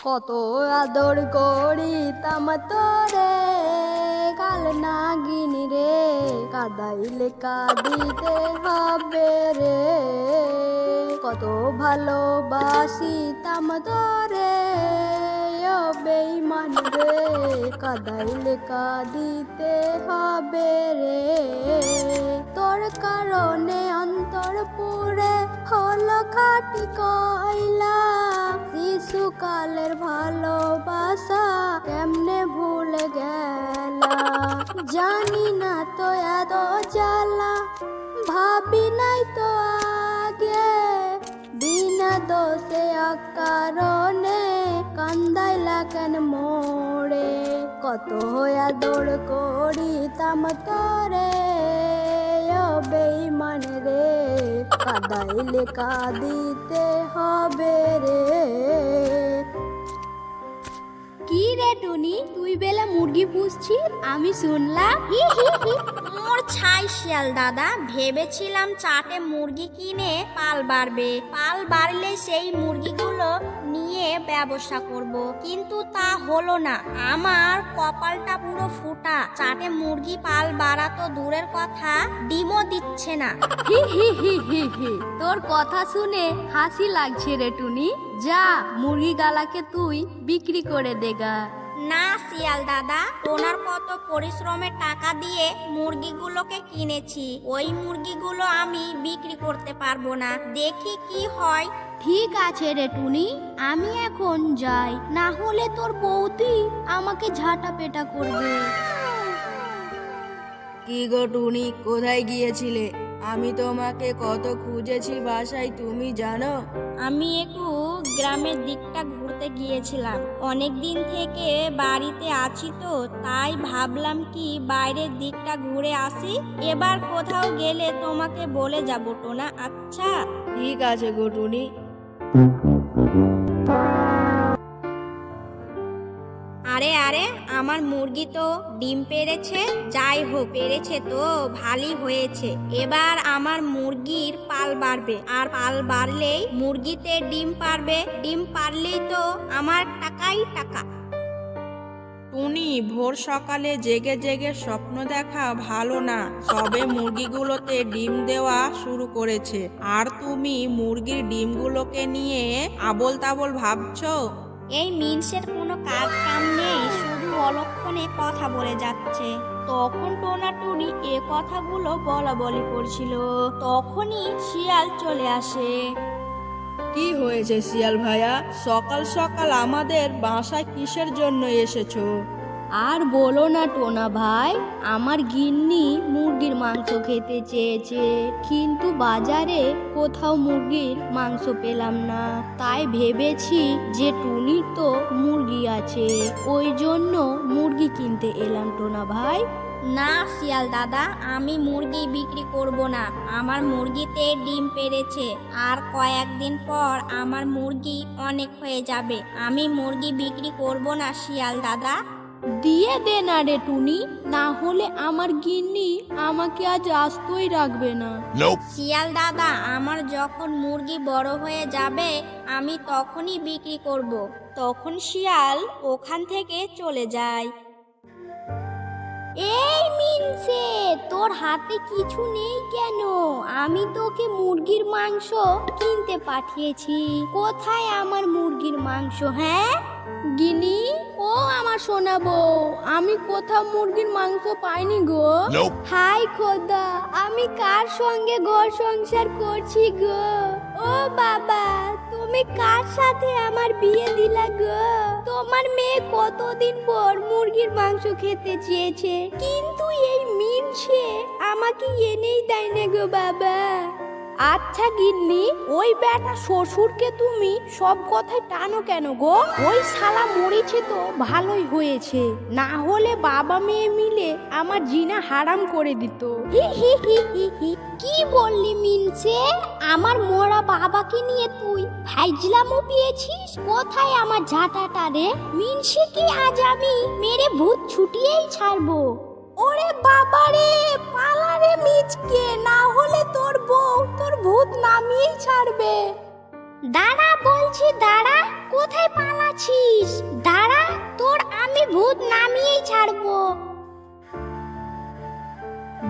কত আদর করিতাম তোরে, কাল নাগিনী রে কাদাইলে কাঁদিতে হবে রে। কত ভালোবাসিতাম তোরে, ও বেঈমান রে কাদাইলে কাঁদিতে হবে রে। তোর কারণে অন্তর পুরে হলো খাটি কয়লা, শিশুকালের ভালোবাসা কেমনে ভুলে গেলা। জানি না তো এত জ্বালা, ভাবি নাই তো আগে, বিনা দোষে অকারণে কান্দাইলা কেন মোড়ে। কত আদর করিতাম তোরে, ও বেঈমান রে কাদাইলে কাঁদিতে হবে রে। কি রে টুনি, তুই বেলা মুরগি পুষছিস আমি শুনলাম? হি হি হি, মোর ছাই শিয়াল দাদা, ভেবেছিলাম চাটে মুরগি কিনে পাল বাড়বে, পাল বাড়লে সেই মুরগিগুলো নিয়ে ব্যবসা করব, কিন্তু তা হলো না। আমার কপালটা পুরো ফুটা, চাটে মুরগি পাল বাড়া তো দূরের কথা, ডিমও দিচ্ছে না। হি হি হি হি হি, তোর কথা শুনে হাসি লাগছে রে টুনি। যা মুরগি গালাকে তুই বিক্রি করে দেগা। না শিয়াল দাদা, ওনার কত পরিশ্রমের টাকা দিয়ে মুরগিগুলোকে কিনেছি, ওই মুরগিগুলো আমি বিক্রি করতে পারবো না, দেখি কি হয়। ঠিক আছে রে টুনি, আমি এখন যাই, না হলে তোর বৌদি আমাকে ঝাঁটা পেটা করবে। কি গো টুনি, কোথায় গিয়েছিলে? আমি তোমাকে কত খুঁজেছি বাসায়, তুমি জানো? আমি একটু গ্রামের দিকটা ঘুরতে গিয়েছিলাম, অনেক দিন থেকে বাড়িতে আছি তো, তাই ভাবলাম কি বাইরের দিকটা ঘুরে আসি, এবার কোথাও গেলে তোমাকে বলে যাব টোনা। আচ্ছা ঠিক আছে গো টুনি। আরে আরে, আমার মুরগি তো ডিম পেড়েছে, যাই হোক পেড়েছে তো ভালোই হয়েছে। এবার আমার মুরগির পাল বাড়বে, আর পাল বাড়লেই মুরগিতে ডিম পারবে, ডিম পারলেই তো আমার টাকাই টাকা। টুনি, ভোর সকালে জেগে জেগে স্বপ্ন দেখা ভালো না, সবে মুরগিগুলোতে ডিম দেওয়া শুরু করেছে, আর তুমি মুরগির ডিমগুলোকে নিয়ে আবোল তাবোল ভাবছো। এই মিনসের কোনো কাজ কাম নেই, শুধু অলক্ষণে কথা বলে যাচ্ছে। তখন টোনা টুনি এ কথাগুলো বলা বলি করছিল, তখনই শিয়াল চলে আসে। কি হয়েছে শিয়াল ভাইয়া, সকাল সকাল আমাদের বাসায় কিসের জন্য এসেছো? আর বলো না টোনা ভাই, আমার গিন্নি মুরগির মাংস খেতে চেয়েছে, কিন্তু বাজারে কোথাও মুরগির মাংস পেলাম না, তাই ভেবেছি যে টুনির তো মুরগি আছে, ওই জন্য মুরগি কিনতে এলাম টোনা ভাই। না শিয়াল দাদা, আমি মুরগি বিক্রি করব না, আমার মুরগিতে ডিম পেড়েছে, আর কয়েকদিন পর আমার মুরগি অনেক হয়ে যাবে, আমি মুরগি বিক্রি করব না শিয়াল দাদা। দিয়ে দে না রে টুনি, না হলে আমার গিন্নি আমাকে আজ আস্তই রাখবে না। শিয়াল দাদা, আমার যখন মুরগি বড় হয়ে যাবে আমি তখনই বিক্রি করব। তখন শিয়াল ওখান থেকে চলে যায়। এই মিনসে, তোর হাতে কিছু নেই কেন? আমি তোকে মুরগির মাংস কিনতে পাঠিয়েছি, কোথায় আমার মুরগির মাংস? হ্যাঁ গিনি, ও আমার সোনা বউ, আমি কোথাও মুরগির মাংস পাইনি গো। হাই খোদা, আমি কার সঙ্গে ঘর সংসার করছি গো? ও বাবা, তুমি কার সাথে আমার বিয়ে দিলা গো? তোমার মেয়ে কতদিন পর মুরগির মাংস খেতে চেয়েছে, কিন্তু এই মিনসে আমাকে এনেই দেয় না গো বাবা। আচ্ছা গিন্নি, ওই বেটা শ্বশুরকে তুমি সব কথায় টানো কেন গো? ওই শালা মরেছে তো ভালোই হয়েছে, না হলে বাবা মেয়ে মিলে আমার জিনা হারাম করে দিত। হি হি হি হি হি, কি বললি মিনসে? আমার মরা বাবাকে নিয়ে তুই ফাইজলামও পেয়েছিস? কোথায় আমার ঝাঁটাটা রে? মিনসে কি আজ আমি মেরে ভূত ছুটিয়েই ছাড়বো। ওরে বাবা রে, পালা রে মিচকে, না হলে তোর বউ তোর ভূত নামিয়েই ছাড়বে। দাঁড়া বলছি, দাঁড়া, কোথায় পালাচ্ছিস? পাচ্ছিস? দাঁড়া, তোর আমি ভূত নামিয়েই ছাড়বো।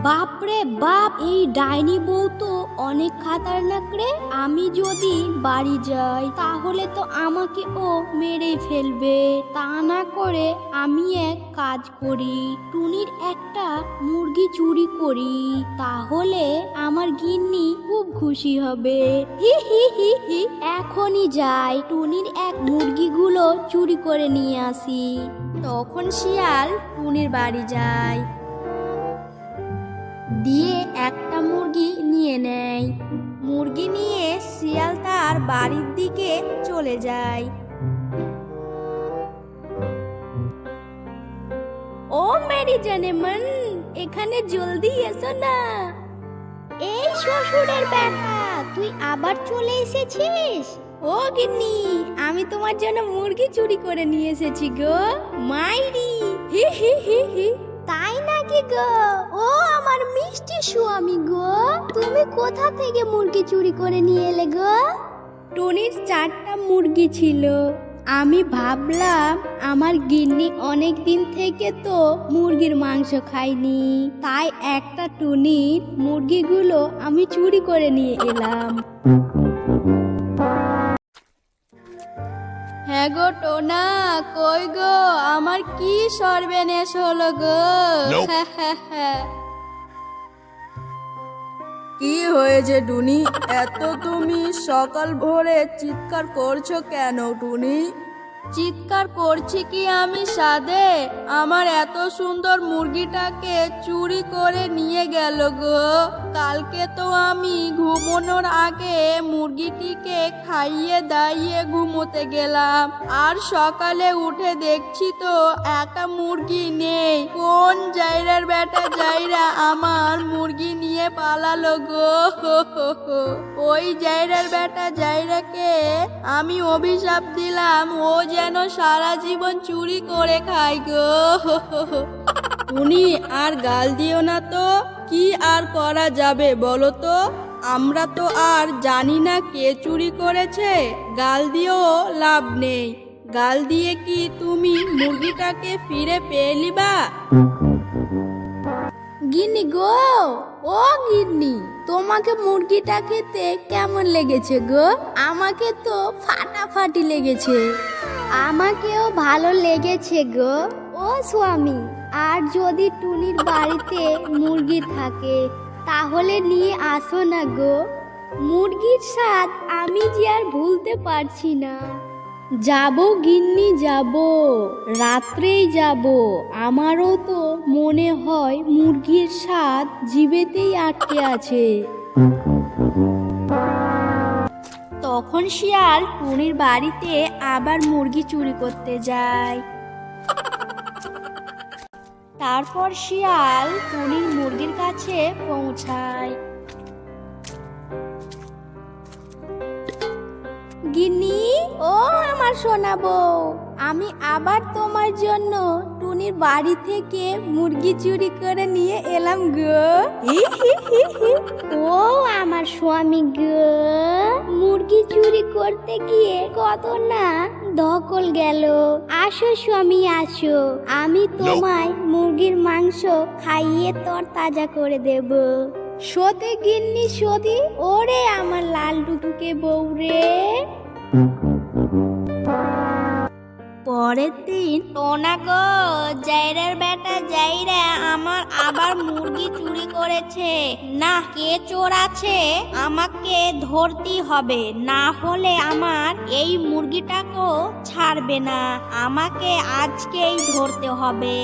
বাপরে বাপ, এই ডাইনি বউ তো অনেক খাতারনাক রে। আমি যদি বাড়ি যাই তাহলে তো আমাকে ও মেরে ফেলবে। তা না করে আমি এক কাজ করি, টুনির একটা মুরগি চুরি করি, তাহলে আমার গিন্নি খুব খুশি হবে। হি হি হি হি। এখনই যাই, টুনির এক মুরগিগুলো চুরি করে নিয়ে আসি। তখন শিয়াল টুনির বাড়ি যায়, দিয়ে একটা মুরগি নিয়ে নেয়। মুরগি নিয়ে শিয়াল তার বাড়ির দিকে চলে যায়। ও মেরি জানেমান, এখানে জলদি এসো না। এই শ্বশুরের বেটা, তুই আবার চলে এসেছিস? ও গিন্নি, আমি তোমার জন্য মুরগি চুরি করে নিয়ে এসেছি গো, মাইরি। হি হি হি হি। তাই নাকি গো? ও আমার মিষ্টি স্বামী গো, তুমি কোথা থেকে মুরগি চুরি করে নিয়ে এলে গো? টনির 4টা মুরগি ছিল। আমি ভাবলাম আমার গিন্নি অনেক দিন থেকে তো মুরগির মাংস খাইনি, তাই একটা টুনির মুরগিগুলো আমি চুরি করে নিয়ে এলাম। হ্যাঁ গো টোনা, কই গো, আমার কি সর্বনাশ হলো গো? কি হয়েছে টুনি? এত তুমি সকাল ভোরে চিৎকার করছো কেন টুনি? চিৎকার করছি কি আমি সাধে? আমার এত সুন্দর মুরগিটাকে চুরি করে নিয়ে গেল গো। কালকে তো আমি ঘুমানোর আগে মুরগিটিকে খাইয়ে দাইয়ে ঘুমোতে গেলাম, আর সকালে উঠে দেখছি তো একটা মুরগি নেই। কোন জাইরার বেটা জাইরা আমার মুরগি নিয়ে পালালো গো। ওই জাইরার বেটা জাইরাকে আমি অভিশাপ দিলাম, ও যেন সারা জীবন চুরি করে খায় গো। টুনি, আর গাল দিও না তো। কি আর করা যাবে বলো তো? আমরা তো আর জানি না কে চুরি করেছে। গাল দিয়েও লাভ নেই। গাল দিয়ে কি তুমি মুরগিটাকে ফিরে পেয়ে নিবা? গিন্নি গো, ও গিন্নি, তোমাকে মুরগিটা খেতে কেমন লেগেছে গো? আমাকে তো ফাটাফাটি লেগেছে। আমাকেও ভালো লেগেছে গো। ও স্বামী, আর যদি টুনির বাড়িতে মুরগি থাকে তাহলে নিয়ে আসো না গো। মুরগির স্বাদ আমি যে আর ভুলতে পারছি না। যাবো গিন্নি, যাবো, রাত্রেই যাবো। আমারও তো মনে হয় মুরগির স্বাদ জিভেতেই আটকে আছে। তখন শিয়াল টুনির বাড়িতে আবার মুরগি চুরি করতে যায়। তারপর শিয়াল টুনির মুরগির কাছে পৌঁছায়। গিন্নি, ও আমার সোনা বউ, আমি আবার তোমার জন্য টুনির বাড়ি থেকে মুরগি চুরি করে নিয়ে এলাম গো। ও আমার স্বামী গো, মুরগি চুরি করতে গিয়ে কত না ধকল গেল। আসো স্বামী, আসো, আমি তোমায় মুরগির মাংস খাইয়ে তর তাজা করে দেব। সতে গিন্নি সতি, ওরে আমার লাল টুটুকে বউ রে। পরের দিন, টোনা গো, জাইরার বেটা জাইরা আমার আবার মুরগি চুরি করেছে। না, কে চোর আছে আমাকে ধরতেই হবে, না হলে আমার এই মুরগিটাকেও ছাড়বে না। আমাকে আজকেই ধরতে হবে।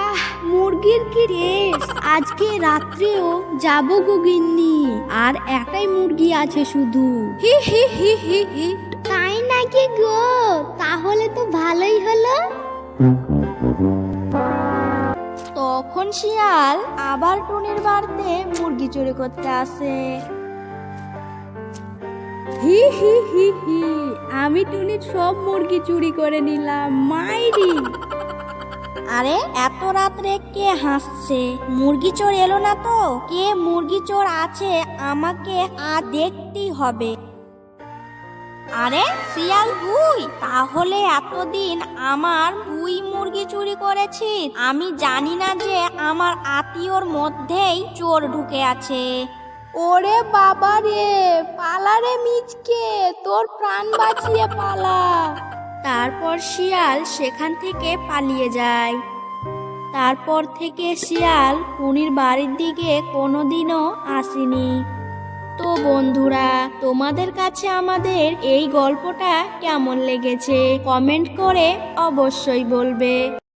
আহ, মুরগির কি রেস, আজকে রাত্রেও যাবো গো গিন্নি, আর একটাই মুরগি আছে শুধু। হি হি হি হি হি। তাই নাকি গো? তাহলে তো ভালোই হলো। তখন শিয়াল আবার টুনির বাড়িতে মুরগি চুরি করতে আসে। হি হি হি হি। আমি টুনির সব মুরগি চুরি করে নিলাম, মাইরি। আরে, এত রাত্রে কে হাসছে? মুরগি চোর এলো না তো? কে মুরগি চোর আছে আমাকে আর দেখতেই হবে। আরে শিয়াল তুই তাহলে এতদিন আমার তুই মুরগি চুরি করেছিস? আমি জানি না যে আমার আত্মীয়র মধ্যেই চোর ঢুকে আছে। ওরে বাবা রে, পালা রে মিচকে, তোর প্রাণ বাঁচিয়ে পালা। তারপর শিয়াল সেখান থেকে পালিয়ে যায়। তারপর থেকে শিয়াল টুনির বাড়ির দিকে কোনোদিনও আসেনি। তো বন্ধুরা, তোমাদের কাছে আমাদের এই গল্পটা কেমন লেগেছে কমেন্ট করে অবশ্যই বলবে।